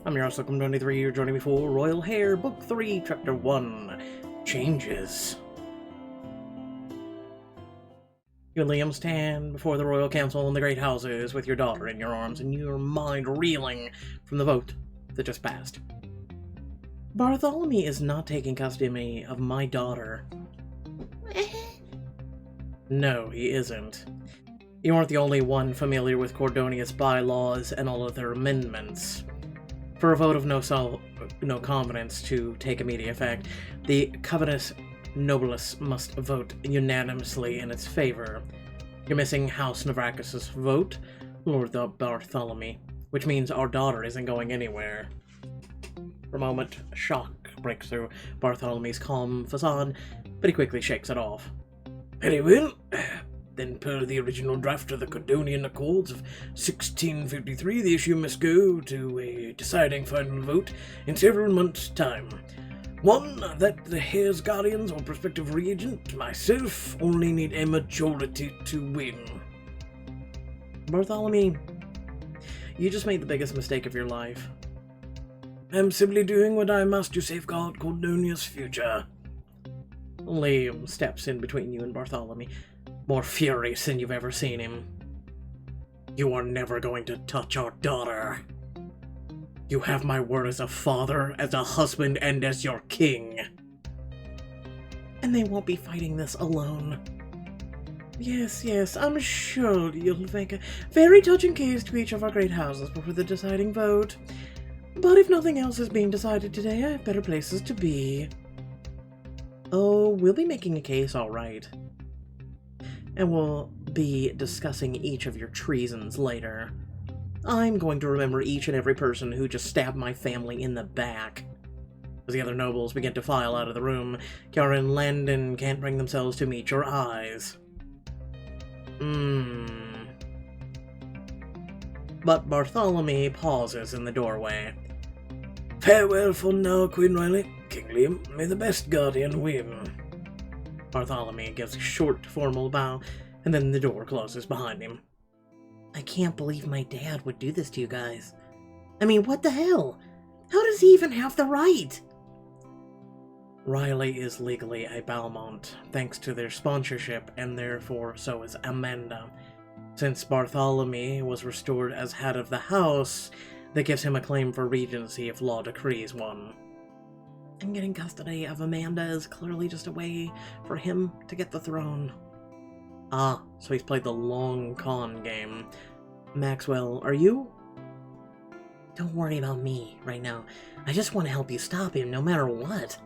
I'm your host, Welcome 23. You're joining me for Royal Heir, Book 3, Chapter 1, Changes. You and Liam stand before the Royal Council in the Great Houses with your daughter in your arms and your mind reeling from the vote that just passed. Barthelemy is not taking custody of my daughter. No, he isn't. You aren't the only one familiar with Cordonia's bylaws and all of their amendments. For a vote of no confidence to take immediate effect, the Covenant Nobilis must vote unanimously in its favor. You're missing House Navrakis' vote, Lord Barthelemy, which means our daughter isn't going anywhere. For a moment, shock breaks through Barthelemy's calm facade, but he quickly shakes it off. Very well. Then, per the original draft of the Cordonian Accords of 1653, the issue must go to a deciding final vote in several months' time. One, that the Heir's guardians or prospective regent, myself, only need a majority to win. Barthelemy, you just made the biggest mistake of your life. I'm simply doing what I must to safeguard Cordonia's future. Liam steps in between you and Barthelemy, more furious than you've ever seen him. You are never going to touch our daughter. You have my word as a father, as a husband, and as your king. And they won't be fighting this alone. Yes, I'm sure you'll make a very touching case to each of our great houses before the deciding vote. But if nothing else is being decided today, I have better places to be. Oh, we'll be making a case, all right. And we'll be discussing each of your treasons later. I'm going to remember each and every person who just stabbed my family in the back. As the other nobles begin to file out of the room, Kiara and Landon can't bring themselves to meet your eyes. But Barthelemy pauses in the doorway. Farewell for now, Queen Riley. King Liam, may the best guardian win. Barthelemy gives a short, formal bow, and then the door closes behind him. I can't believe my dad would do this to you guys. I mean, what the hell? How does he even have the right? Riley is legally a Balmont, thanks to their sponsorship, and therefore so is Amanda. Since Barthelemy was restored as head of the house, that gives him a claim for regency if law decrees one. And getting custody of Amanda is clearly just a way for him to get the throne. Ah, so he's played the long con game. Maxwell, are you? Don't worry about me right now. I just want to help you stop him no matter what.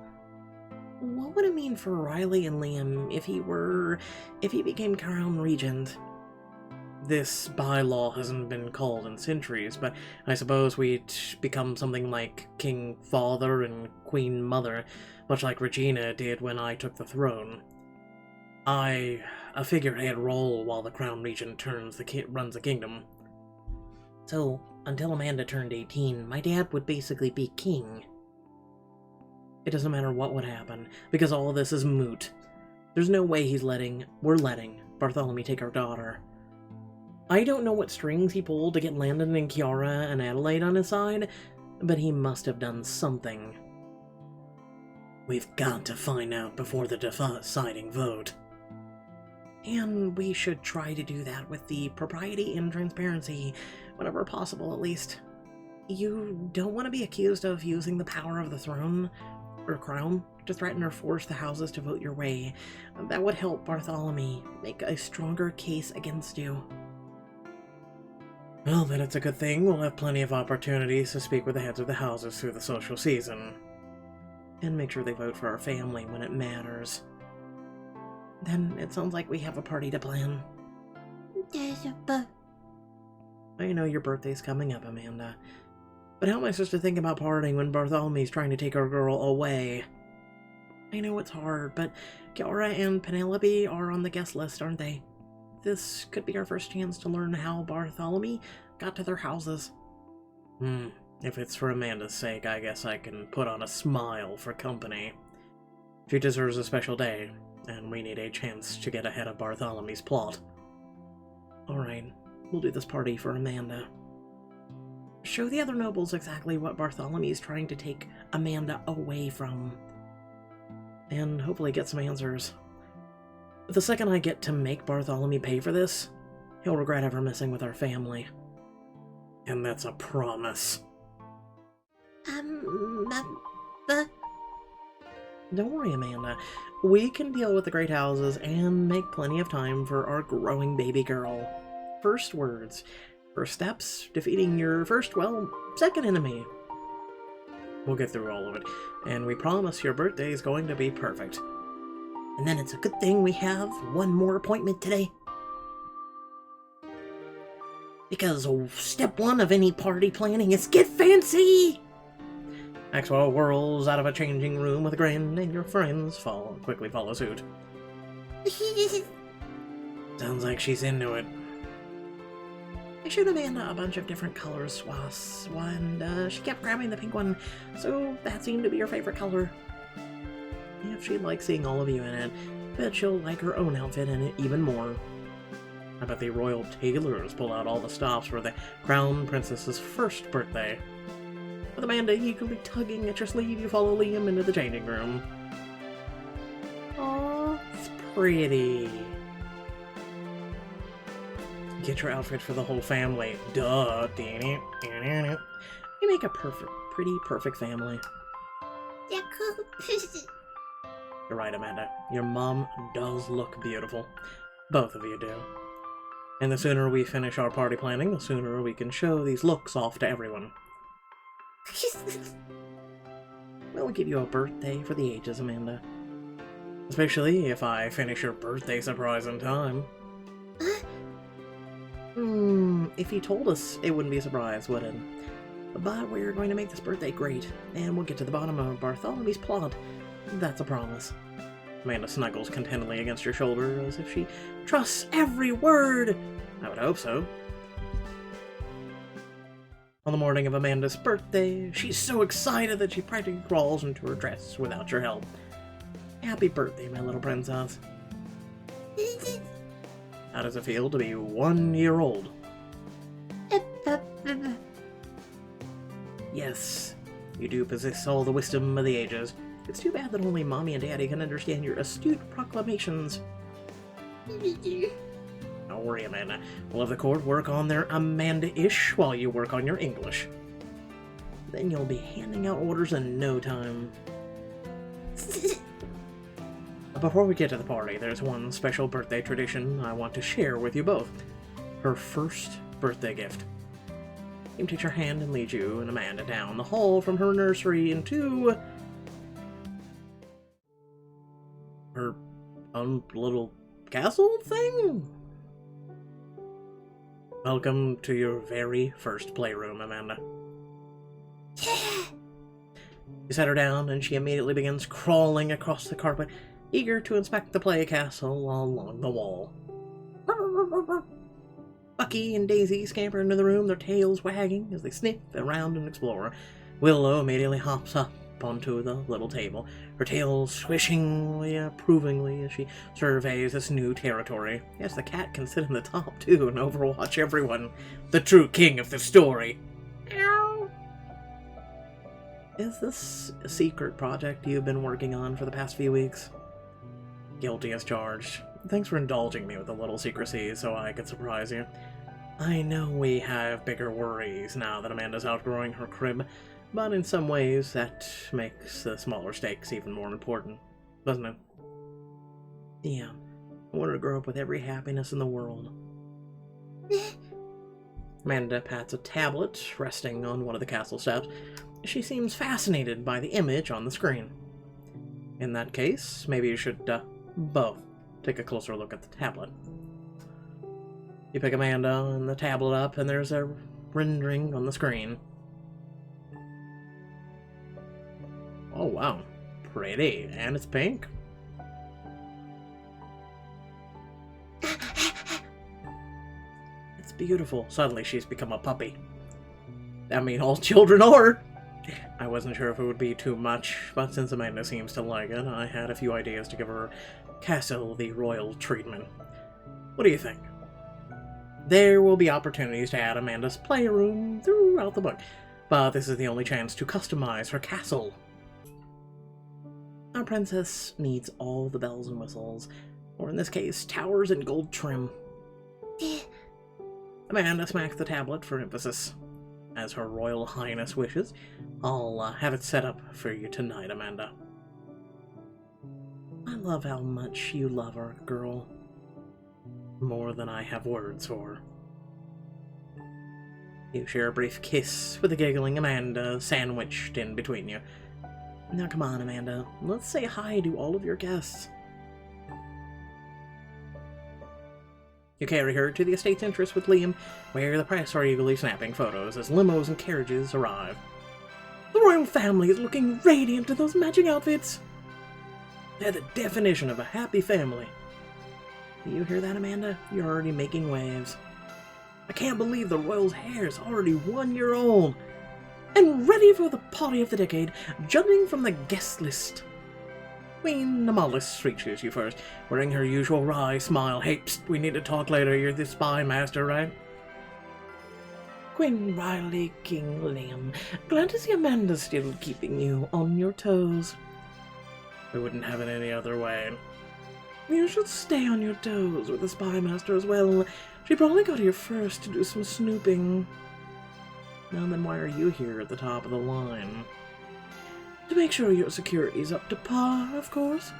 What would it mean for Riley and Liam if he became crown regent? This bylaw hasn't been called in centuries, but I suppose we'd become something like King Father and Queen Mother, much like Regina did when I took the throne. A figurehead role while the crown regent runs the kingdom. So, until Amanda turned 18, my dad would basically be king. It doesn't matter what would happen, because all this is moot. There's no way we're letting Barthelemy take our daughter. I don't know what strings he pulled to get Landon and Kiara and Adelaide on his side, but he must have done something. We've got to find out before the deciding vote. And we should try to do that with the propriety and transparency, whenever possible at least. You don't want to be accused of using the power of the throne, or crown, to threaten or force the houses to vote your way. That would help Barthelemy make a stronger case against you. Well, then it's a good thing we'll have plenty of opportunities to speak with the heads of the houses through the social season. And make sure they vote for our family when it matters. Then it sounds like we have a party to plan. I know your birthday's coming up, Amanda. But how am I supposed to think about partying when Barthelemy's trying to take our girl away? I know it's hard, but Kiara and Penelope are on the guest list, aren't they? This could be our first chance to learn how Barthelemy got to their houses. If it's for Amanda's sake, I guess I can put on a smile for company. She deserves a special day, and we need a chance to get ahead of Barthelemy's plot. Alright, we'll do this party for Amanda. Show the other nobles exactly what Barthelemy is trying to take Amanda away from. And hopefully get some answers. But the second I get to make Barthelemy pay for this, he'll regret ever messing with our family. And that's a promise. Don't worry, Amanda. We can deal with the great houses and make plenty of time for our growing baby girl. First words. First steps, defeating your second enemy. We'll get through all of it, and we promise your birthday is going to be perfect. And then it's a good thing we have one more appointment today. Because step one of any party planning is get fancy! Maxwell whirls out of a changing room with a grin, and your friends quickly follow suit. Sounds like she's into it. I showed Amanda a bunch of different color swaths, and she kept grabbing the pink one, so that seemed to be her favorite color. If she'd like seeing all of you in it, bet she'll like her own outfit in it even more. I bet the royal tailors pull out all the stops for the crown princess's first birthday. With Amanda eagerly tugging at your sleeve, you follow Liam into the changing room. Aww, it's pretty. Get your outfit for the whole family. Duh. You make a perfect family. You're right, Amanda. Your mom does look beautiful. Both of you do. And the sooner we finish our party planning, the sooner we can show these looks off to everyone. We'll give you a birthday for the ages, Amanda. Especially if I finish your birthday surprise in time. If you told us, it wouldn't be a surprise, would it? But we're going to make this birthday great, and we'll get to the bottom of Barthelemy's plot. That's a promise. Amanda snuggles contentedly against your shoulder as if she trusts every word. I would hope so. On the morning of Amanda's birthday, she's so excited that she practically crawls into her dress without your help. Happy birthday, my little princess. How does it feel to be 1 year old? Yes, you do possess all the wisdom of the ages. It's too bad that only Mommy and Daddy can understand your astute proclamations. Don't worry, Amanda. We'll have the court work on their Amanda-ish while you work on your English. Then you'll be handing out orders in no time. Before we get to the party, there's one special birthday tradition I want to share with you both. Her first birthday gift. Kim takes your hand and leads you and Amanda down the hall from her nursery into her own little castle thing? Welcome to your very first playroom, Amanda. You set her down, and she immediately begins crawling across the carpet, eager to inspect the play castle along the wall. Bucky and Daisy scamper into the room, their tails wagging as they sniff around and explore. Willow immediately hops up onto the little table, her tail swishingly approvingly as she surveys this new territory. Yes, the cat can sit in the top too and overwatch everyone. The true king of the story. Ow. Is this a secret project you've been working on for the past few weeks? Guilty as charged. Thanks for indulging me with a little secrecy so I could surprise you. I know we have bigger worries now that Amanda's outgrowing her crib, but in some ways that makes the smaller stakes even more important, doesn't it? Yeah, I want her to grow up with every happiness in the world. Amanda pats a tablet resting on one of the castle steps. She seems fascinated by the image on the screen. In that case, maybe you should both take a closer look at the tablet. You pick Amanda and the tablet up, and there's a rendering on the screen. Oh wow, pretty, and it's pink. It's beautiful. Suddenly she's become a puppy. I mean, all children are. I wasn't sure if it would be too much, but since Amanda seems to like it, I had a few ideas to give her Castle the royal treatment. What do you think? There will be opportunities to add Amanda's playroom throughout the book, but this is the only chance to customize her castle. Our princess needs all the bells and whistles, or in this case, towers and gold trim. Amanda smacks the tablet for emphasis. As Her Royal Highness wishes, I'll have it set up for you tonight, Amanda. I love how much you love her, girl. More than I have words for. You share a brief kiss with a giggling Amanda sandwiched in between you. Now come on, Amanda, let's say hi to all of your guests. You carry her to the estate's entrance with Liam, where the press are eagerly snapping photos as limos and carriages arrive. The royal family is looking radiant in those matching outfits. They're the definition of a happy family. You hear that, Amanda? You're already making waves. I can't believe the Royal Heir is already 1 year old and ready for the party of the decade, judging from the guest list. Queen Namalis reaches you first, wearing her usual wry smile. Hey, psst, we need to talk later. You're the spy master, right? Queen Riley, King Liam, glad to see Amanda still keeping you on your toes. We wouldn't have it any other way. You should stay on your toes with the spy master as well. She probably got here first to do some snooping. Now then, why are you here at the top of the line? To make sure your security's up to par, of course.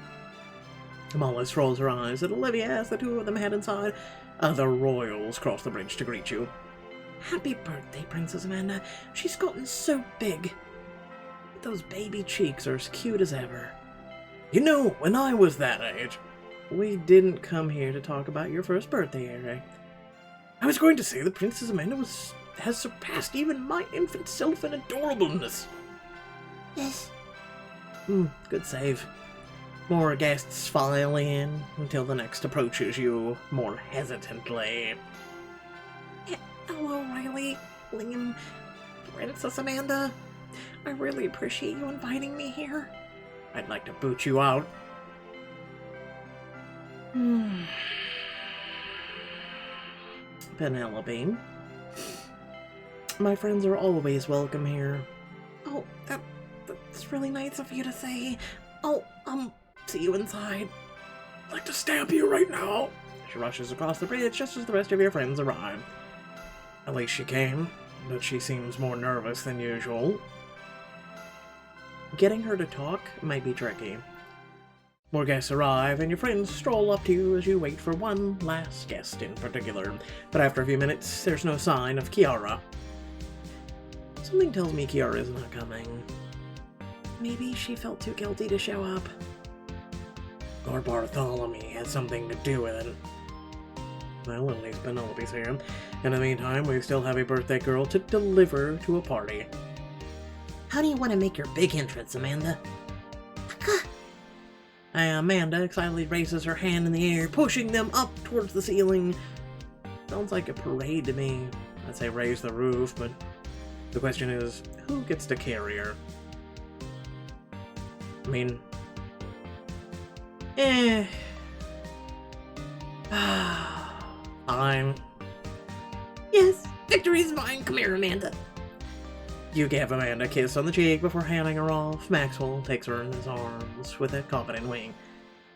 Mollis rolls her eyes at Olivia as the two of them head inside. Other royals cross the bridge to greet you. Happy birthday, Princess Amanda. She's gotten so big. Those baby cheeks are as cute as ever. You know, when I was that age... We didn't come here to talk about your first birthday, Eric. I was going to say that Princess Amanda has surpassed even my infant self in adorableness. Yes. Good save. More guests file in until the next approaches you more hesitantly. Hello, Riley, Liam, Princess Amanda. I really appreciate you inviting me here. I'd like to boot you out. Penelope. My friends are always welcome here. Oh, that's really nice of you to say. I'll see you inside. I'd like to stab you right now. She rushes across the bridge just as the rest of your friends arrive. At least she came, but she seems more nervous than usual. Getting her to talk might be tricky. More guests arrive, and your friends stroll up to you as you wait for one last guest in particular. But after a few minutes, there's no sign of Kiara. Something tells me Kiara is not coming. Maybe she felt too guilty to show up. Or Barthelemy had something to do with it. Well, at least Penelope's here. In the meantime, we still have a birthday girl to deliver to a party. How do you want to make your big entrance, Amanda? Amanda excitedly raises her hand in the air, pushing them up towards the ceiling. Sounds like a parade to me. I'd say raise the roof, but the question is, who gets to carry her? I mean... Fine. Yes, victory's mine. Come here, Amanda. You give Amanda a kiss on the cheek before handing her off. Maxwell takes her in his arms with a confident wing.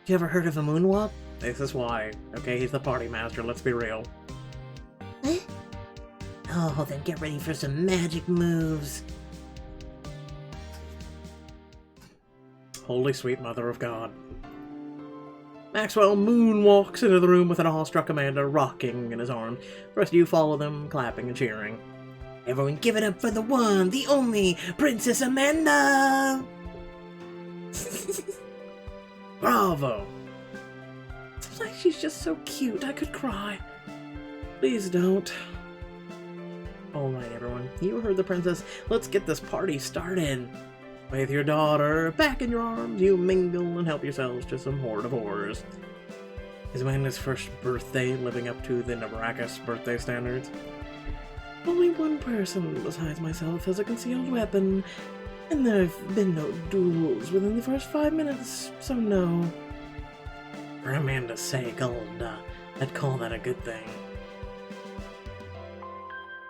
You ever heard of a moonwalk? This is why. Okay, he's the party master, let's be real. Eh? Oh, then get ready for some magic moves. Holy sweet mother of God. Maxwell moonwalks into the room with an awestruck Amanda rocking in his arms. The rest of you follow them, clapping and cheering. Everyone give it up for the one, the only, Princess Amanda! Bravo! It's like she's just so cute, I could cry. Please don't. Alright everyone, you heard the princess. Let's get this party started. With your daughter back in your arms, you mingle and help yourselves to some horde of horrors. Is Amanda's first birthday living up to the Nabrakis birthday standards? Only one person besides myself has a concealed weapon, and there have been no duels within the first 5 minutes, so no. For Amanda's sake, I'd call that a good thing.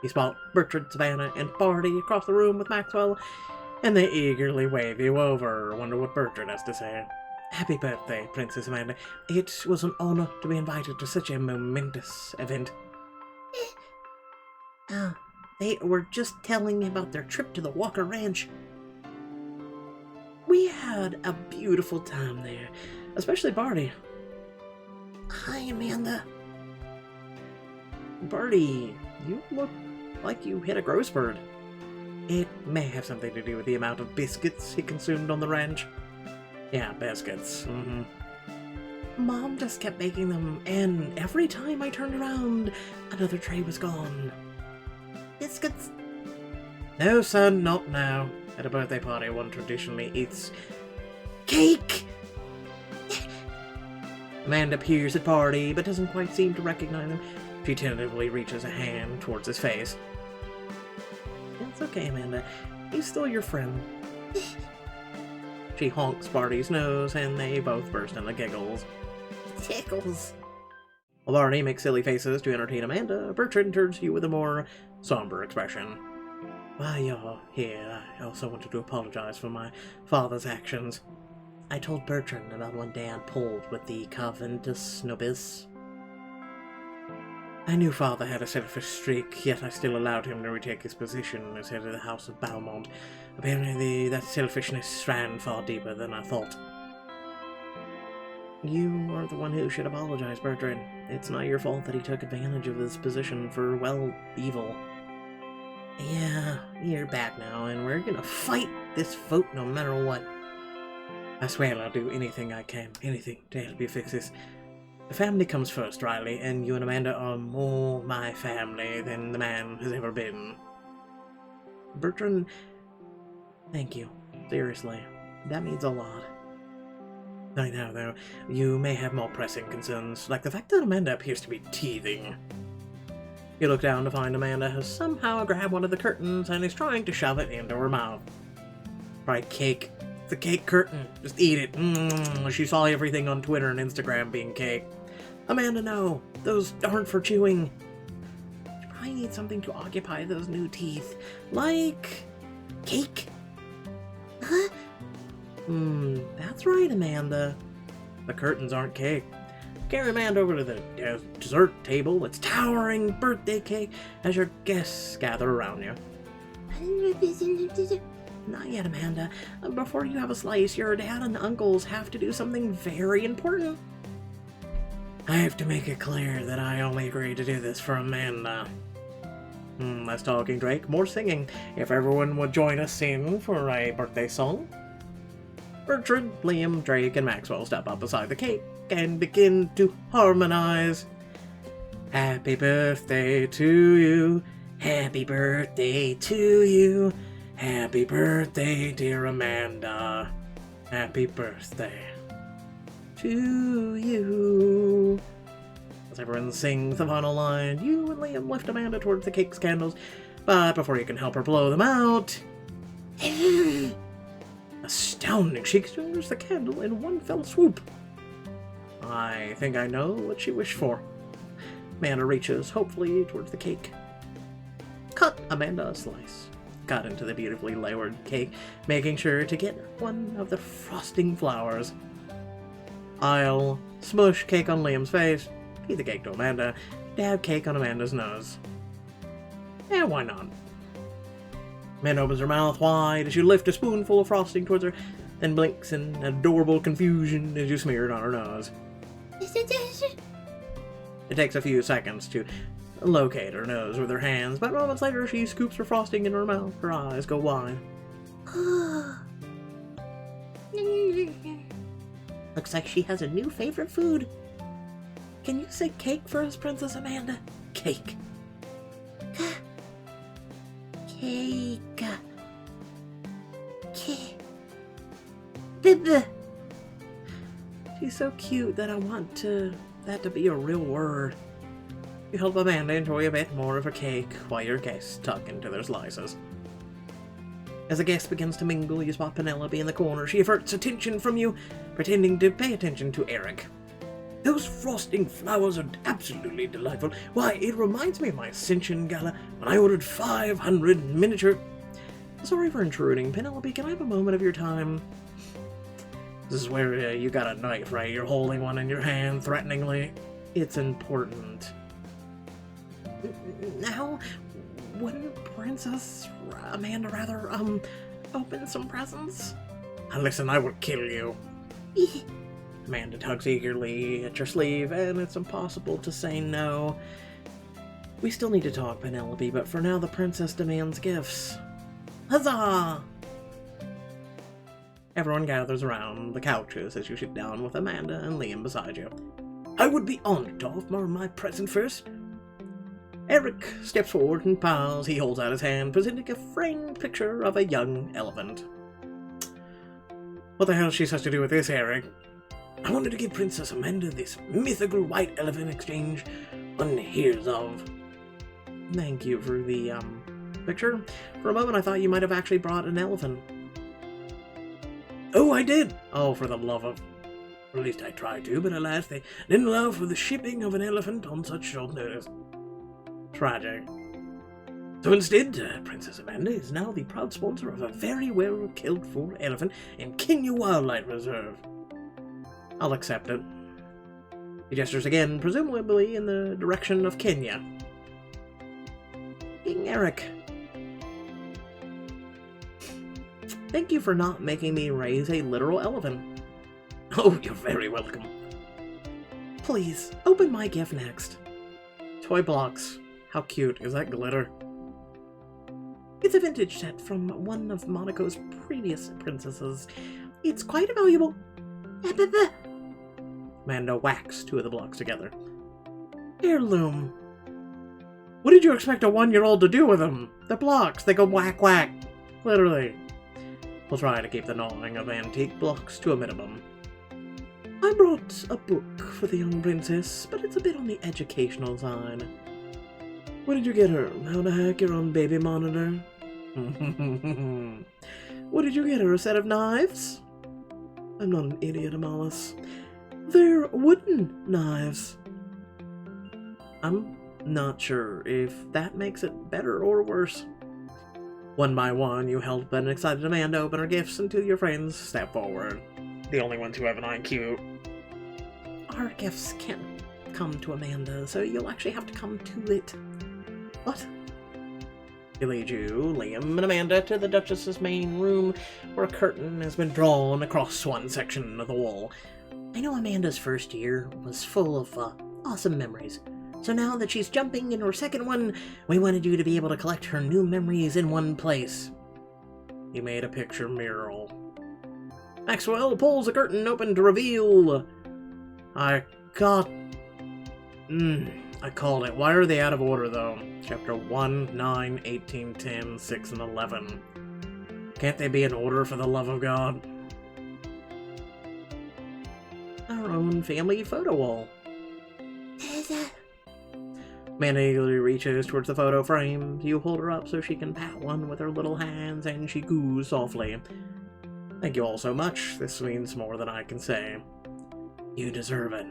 You spot Bertrand, Savannah, and Barty across the room with Maxwell, and they eagerly wave you over. Wonder what Bertrand has to say. Happy birthday, Princess Amanda. It was an honor to be invited to such a momentous event. They were just telling me about their trip to the Walker Ranch. We had a beautiful time there, especially Barty. Hi, Amanda. Barty, you look like you hit a growth spurt. It may have something to do with the amount of biscuits he consumed on the ranch. Yeah, biscuits. Mom just kept making them, and every time I turned around, another tray was gone. Biscuits? No, son, not now. At a birthday party, one traditionally eats cake! Amanda peers at Barty, but doesn't quite seem to recognize him. She tentatively reaches a hand towards his face. It's okay, Amanda. He's still your friend. She honks Barty's nose, and they both burst into giggles. Tickles. While Barty makes silly faces to entertain Amanda, Bertrand turns to you with a more somber expression. While you're here, I also wanted to apologize for my father's actions. I told Bertrand about one Dad pulled with the Coventus Nobis. I knew Father had a selfish streak, yet I still allowed him to retake his position as head of the House of Beaumont. Apparently, that selfishness ran far deeper than I thought. You are the one who should apologize, Bertrand. It's not your fault that he took advantage of his position for, well, evil. Yeah, you're back now, and we're gonna fight this vote no matter what. I swear I'll do anything I can, anything to help you fix this. The family comes first, Riley, and you and Amanda are more my family than the man has ever been. Bertrand, thank you. Seriously, that means a lot. I know, though, you may have more pressing concerns, like the fact that Amanda appears to be teething. You look down to find Amanda has somehow grabbed one of the curtains and is trying to shove it into her mouth. Right, cake. It's a cake curtain. Just eat it. She saw everything on Twitter and Instagram being cake. Amanda, no. Those aren't for chewing. You probably need something to occupy those new teeth. Like cake. Huh? That's right, Amanda. The curtains aren't cake. Carry Amanda over to the dessert table. It's towering birthday cake as your guests gather around you. Not yet, Amanda. Before you have a slice, your dad and uncles have to do something very important. I have to make it clear that I only agreed to do this for Amanda. Less talking, Drake. More singing. If everyone would join us in for a birthday song. Bertrand, Liam, Drake, and Maxwell step up beside the cake and begin to harmonize. Happy birthday to you. Happy birthday to you. Happy birthday, dear Amanda. Happy birthday to you. As everyone sings the final line, you and Liam lift Amanda towards the cake's candles, but before you can help her blow them out... Astounding, she extinguishes the candle in one fell swoop. I think I know what she wished for. Amanda reaches, hopefully, towards the cake. Cut Amanda a slice. Cut into the beautifully layered cake, making sure to get one of the frosting flowers. I'll smush cake on Liam's face, feed the cake to Amanda, dab cake on Amanda's nose. And why not? Amanda opens her mouth wide as you lift a spoonful of frosting towards her, then blinks in adorable confusion as you smear it on her nose. It takes a few seconds to locate her nose with her hands, but moments later she scoops her frosting into her mouth. Her eyes go wide. Looks like she has a new favorite food. Can you say cake for us, Princess Amanda? Cake. Cake. Cake. She's so cute that I want that to be a real word. You help Amanda enjoy a bit more of her cake while your guests tuck into their slices. As the guest begins to mingle, you spot Penelope in the corner. She averts attention from you, pretending to pay attention to Eric. Those frosting flowers are absolutely delightful. Why, it reminds me of my Ascension Gala when I ordered 500 miniature... Sorry for intruding. Penelope, can I have a moment of your time? This is where you got a knife, right? You're holding one in your hand threateningly. It's important. Now, wouldn't Princess Amanda rather, open some presents? Listen, I will kill you. Amanda tugs eagerly at your sleeve, and it's impossible to say no. We still need to talk, Penelope, but for now the princess demands gifts. Huzzah! Everyone gathers around the couches as you sit down with Amanda and Liam beside you. I would be honored to offer my present first. Eric steps forward and bows. He holds out his hand, presenting a framed picture of a young elephant. What the hell is she supposed to do with this, Eric? I wanted to give Princess Amanda this mythical white elephant exchange unheard of. Thank you for the, picture. For a moment I thought you might have actually brought an elephant. Oh, I did! Oh, for the love of... Or at least I tried to, but alas, they didn't allow for the shipping of an elephant on such short notice. Tragic. So instead, Princess Amanda is now the proud sponsor of a very well-cared-for elephant in Kenya Wildlife Reserve. I'll accept it. He gestures again, presumably in the direction of Kenya. King Eric. Thank you for not making me raise a literal elephant. Oh, you're very welcome. Please, open my gift next. Toy blocks. How cute. Is that glitter? It's a vintage set from one of Monaco's previous princesses. It's quite valuable. Amanda whacks two of the blocks together. Heirloom. What did you expect a 1-year-old to do with them? The blocks, they go whack whack. Literally. We'll try to keep the gnawing of antique blocks to a minimum. I brought a book for the young princess, but it's a bit on the educational side. What did you get her? How to hack your own baby monitor? What did you get her? A set of knives? I'm not an idiot, Amalis. They're wooden knives. I'm not sure if that makes it better or worse. One by one, you help an excited Amanda open her gifts until your friends step forward. The only ones who have an IQ. Our gifts can't come to Amanda, so you'll actually have to come to it. What? He leads you, Liam, and Amanda to the Duchess's main room, where a curtain has been drawn across one section of the wall. I know Amanda's first year was full of awesome memories. So now that she's jumping into her second one, we wanted you to be able to collect her new memories in one place. He made a picture mural. Maxwell pulls the curtain open to reveal... I called it. Why are they out of order, though? Chapter 1, 9, 18, 10, 6, and 11. Can't they be in order, for the love of God? Our own family photo wall. Amanda eagerly reaches towards the photo frame. You hold her up so she can pat one with her little hands, and she coos softly. Thank you all so much. This means more than I can say. You deserve it.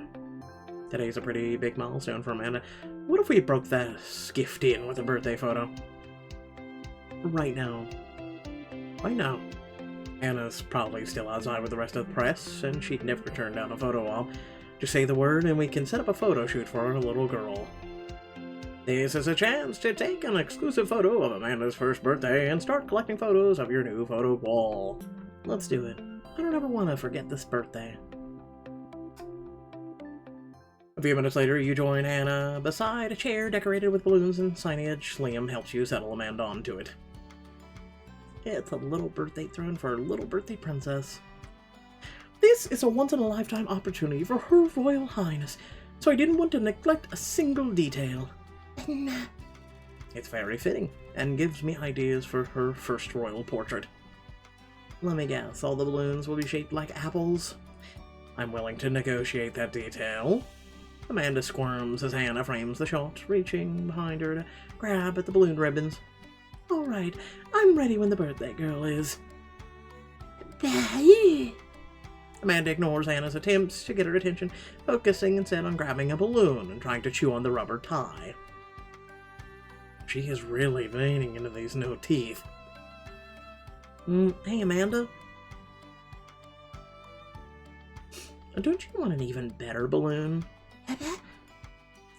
Today's a pretty big milestone for Amanda. What if we broke that gift in with a birthday photo? Right now. Right now. Anna's probably still outside with the rest of the press, and she'd never turn down a photo op. Just say the word and we can set up a photo shoot for our little girl. This is a chance to take an exclusive photo of Amanda's first birthday and start collecting photos of your new photo wall. Let's do it. I don't ever want to forget this birthday. A few minutes later, you join Anna beside a chair decorated with balloons and signage. Liam helps you settle Amanda onto it. It's a little birthday throne for a little birthday princess. This is a once-in-a-lifetime opportunity for Her Royal Highness, so I didn't want to neglect a single detail. It's very fitting, and gives me ideas for her first royal portrait. Let me guess, all the balloons will be shaped like apples? I'm willing to negotiate that detail. Amanda squirms as Hannah frames the shot, reaching behind her to grab at the balloon ribbons. Alright, I'm ready when the birthday girl is. Amanda ignores Anna's attempts to get her attention, focusing instead on grabbing a balloon and trying to chew on the rubber tie. She is really leaning into these new teeth. Hey, Amanda? Don't you want an even better balloon?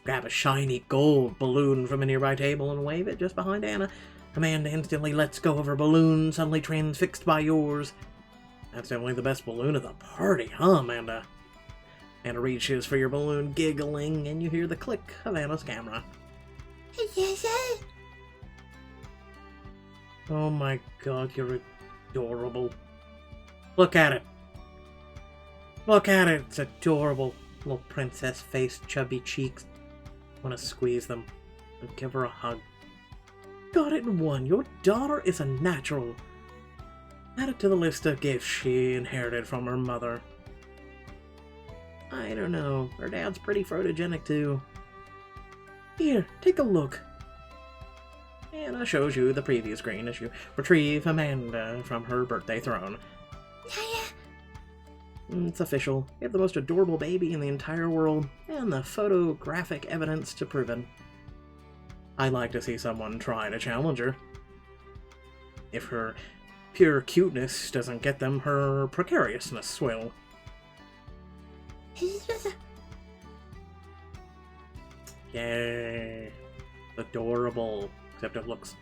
Grab a shiny gold balloon from a nearby table and wave it just behind Anna. Amanda instantly lets go of her balloon, suddenly transfixed by yours. That's definitely the best balloon of the party, huh, Amanda? Anna reaches for your balloon, giggling, and you hear the click of Anna's camera. Oh my god, you're adorable. Look at it. Look at it. It's adorable. Little princess face, chubby cheeks. I want to squeeze them and give her a hug. Got it in one. Your daughter is a natural. Add it to the list of gifts she inherited from her mother. I don't know. Her dad's pretty photogenic too. Here, take a look. Anna shows you the preview screen as you retrieve Amanda from her birthday throne. It's official. You have the most adorable baby in the entire world, and the photographic evidence to prove it. I'd like to see someone try to challenge her. If her pure cuteness doesn't get them, her precariousness will. Yay. Adorable. Except it looks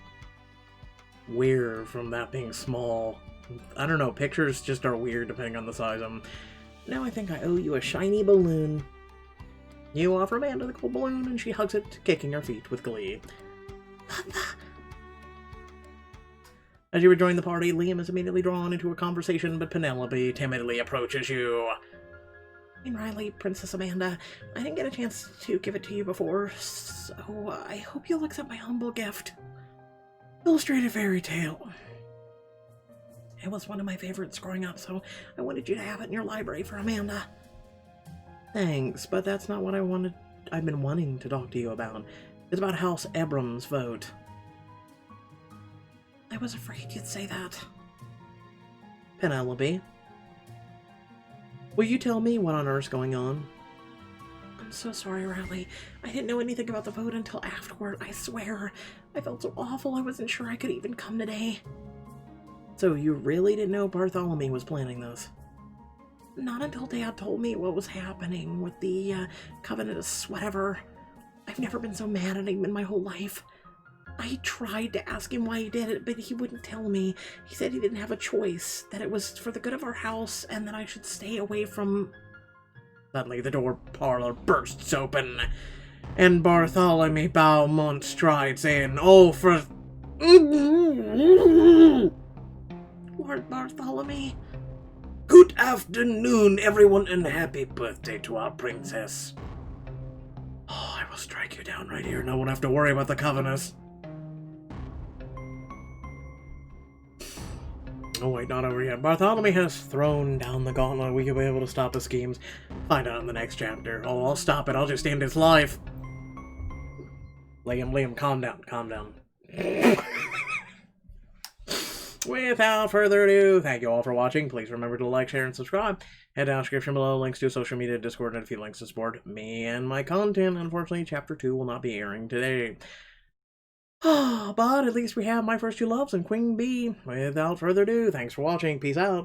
weird from that being small. I don't know, pictures just are weird depending on the size of them. Now I think I owe you a shiny balloon. You offer Amanda the gold balloon and she hugs it, kicking her feet with glee. As you rejoin the party, Liam is immediately drawn into a conversation, but Penelope timidly approaches you. And Riley, Princess Amanda, I didn't get a chance to give it to you before, so I hope you'll accept my humble gift. Illustrated fairy tale. It was one of my favorites growing up, so I wanted you to have it in your library for Amanda. Thanks, but that's not what I've been wanting to talk to you about. It's about House Abram's vote. I was afraid you'd say that. Penelope, will you tell me what on earth's going on? I'm so sorry, Riley. I didn't know anything about the vote until afterward, I swear. I felt so awful I wasn't sure I could even come today. So you really didn't know Barthelemy was planning this? Not until Dad told me what was happening with the Covenants, whatever. I've never been so mad at him in my whole life. I tried to ask him why he did it, but he wouldn't tell me. He said he didn't have a choice, that it was for the good of our house, and that I should stay away from... Suddenly the door parlor bursts open, and Bartholomew Beaumont strides in. Oh, for... Lord Bartholomew. Good afternoon, everyone, and happy birthday to our princess. Oh, I will strike you down right here. No one have to worry about the Covenants. Oh wait, not over yet. Bartholomew has thrown down the gauntlet. We will be able to stop his schemes. Find out in the next chapter. Oh, I'll stop it. I'll just end his life. Liam, calm down. Calm down. Without further ado, thank you all for watching. Please remember to like, share, and subscribe. Head down in the description below, links to social media, Discord, and a few links to support me and my content. Unfortunately, Chapter 2 will not be airing today. But at least we have My First Two Loves and Queen Bee. Without further ado, thanks for watching. Peace out.